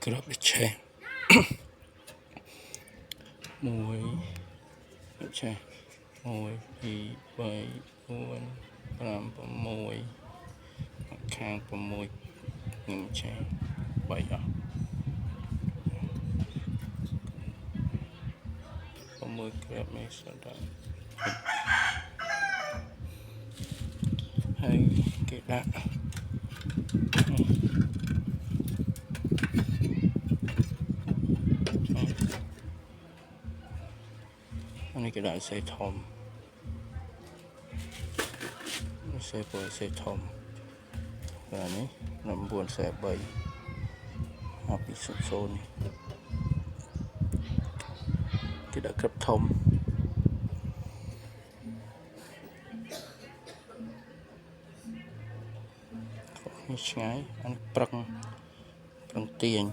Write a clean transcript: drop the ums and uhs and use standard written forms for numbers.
Grab để che mùi che mùi thì bảy buồn làm mùi khang mùi nhưng che bảy mùi Grab này sẽ đợi hay cái đạn này cái đạn xe thom xe bơi xe thom và này nằm buồn xe bảy học bị sụp xôn cái đạn cấp thom ngái ăn prăng tiền